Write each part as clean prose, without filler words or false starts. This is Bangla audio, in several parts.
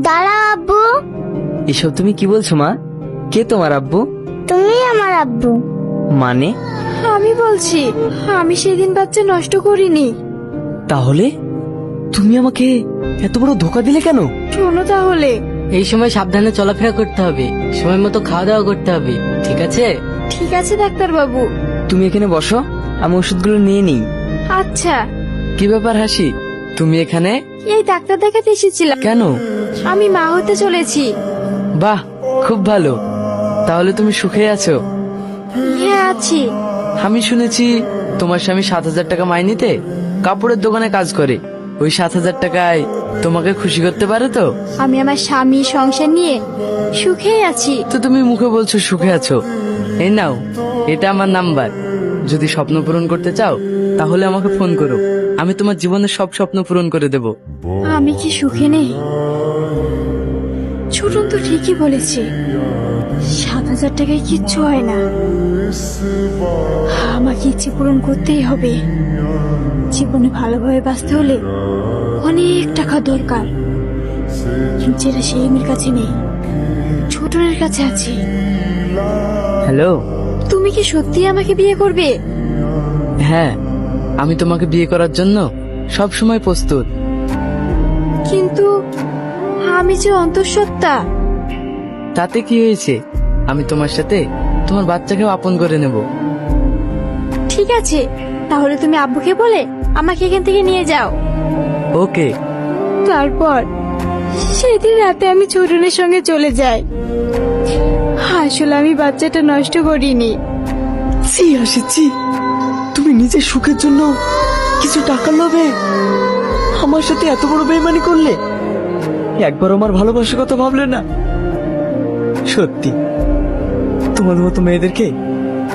দাঁড়াও আব্বু। এসব তুমি কি বলছো মা? কে তোমার আব্বু? তুমি আমার আব্বু। মানে? আমি বলছি আমি সেদিন বাচ্চা নষ্ট করিনি। তাহলে তুমি আমাকে এত বড় ধোকা দিলে কেন? শোনো তাহলে। এই সময় সাবধানে চলাফেরা করতে হবে, সময় মতো খাওয়া দাওয়া করতে হবে, ঠিক আছে? ঠিক আছে ডাক্তার বাবু। তুমি এখানে বসো, আমি ওষুধগুলো নিয়ে নিই। আচ্ছা। কি ব্যাপার হাসি, তুমি এখানে? এই ডাক্তার দেখাতে এসেছিলাম। কেন? আমি মা হতে চলেছি। বাহ, খুব ভালো। তাহলে তুমি সুখে আছো? হ্যাঁ আছি। আমি শুনেছি তোমার স্বামী 7,000 টাকা মাইনেতে কাপড়ের দোকানে কাজ করে। ওই 7,000 টাকায় তোমাকে খুশি করতে পারে তো? আমি আমার স্বামী সংসার নিয়ে সুখেই আছি। তো তুমি মুখে বলছো সুখে আছো। এই নাও, এটা আমার নাম্বার। যদি স্বপ্ন পূরণ করতে চাও তাহলে আমাকে ফোন করো, আমি তোমার জীবনের সব স্বপ্ন পূরণ করে দেব। আমি কি সুখে নেই? ছোটন তো ঠিকই বলেছে, 7,000 টাকায় কিচ্ছু হয় না। আমাকে ইচ্ছে পূরণ করতেই হবে। জীবনে ভালোভাবে বাঁচতে হলে অনেক টাকা দরকার, যেটা সেই মেয়ের কাছে নেই, ছোটনের কাছে আছে। হ্যালো। তুমি কি সত্যি আমাকে বিয়ে করবে? হ্যাঁ, আমি তোমাকে বিয়ে করার জন্য সব সময় প্রস্তুত। কিন্তু আমি যে অন্তঃসত্ত্বা। তাতে কি হয়েছে? আমি তোমার সাথে তোমার বাচ্চাকেও আপন করে নেব। ঠিক আছে, তাহলে তুমি আব্বুকে বলে আমাকে এখান থেকে নিয়ে যাও। ওকে। তারপর সেদিন রাতে আমি ছোটনের সঙ্গে চলে যাই। আসলে আমি বাচ্চাটা নষ্ট করিনি। ছি হাসিছি, তুমি নিজের সুখের জন্য কিছু টাকা লোভে আমার সাথে এত বড় বেইমানি করলে। একবার আমার ভালোবাসার কথা ভাবলে না? সত্যি তোমাদের মতো মেয়েদেরকে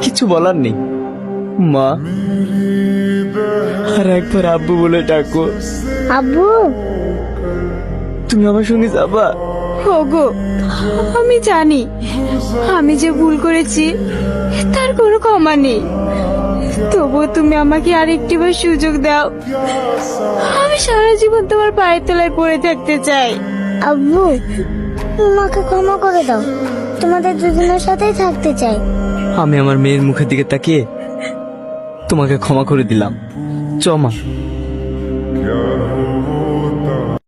কিছু বলার নেই। মা, আর একবার আব্বু বলে ডাকো। আব্বু, তুমি আমার সঙ্গে যাবা? ওগো, আমি জানি আমি যে ভুল করেছি তার কোনো ক্ষমা নেই, তবুও তুমি আমাকে আরেকটিবার সুযোগ দাও। আমি সারা জীবন তোমার পায়ের তলায় পড়ে থাকতে চাই। আব্বু, আমাকে ক্ষমা করে দাও। তোমাদের দুজনের সাথেই থাকতে চাই। আমি আমার মেয়ের মুখের দিকে তাকিয়ে তোমাকে ক্ষমা করে দিলাম। চ মা।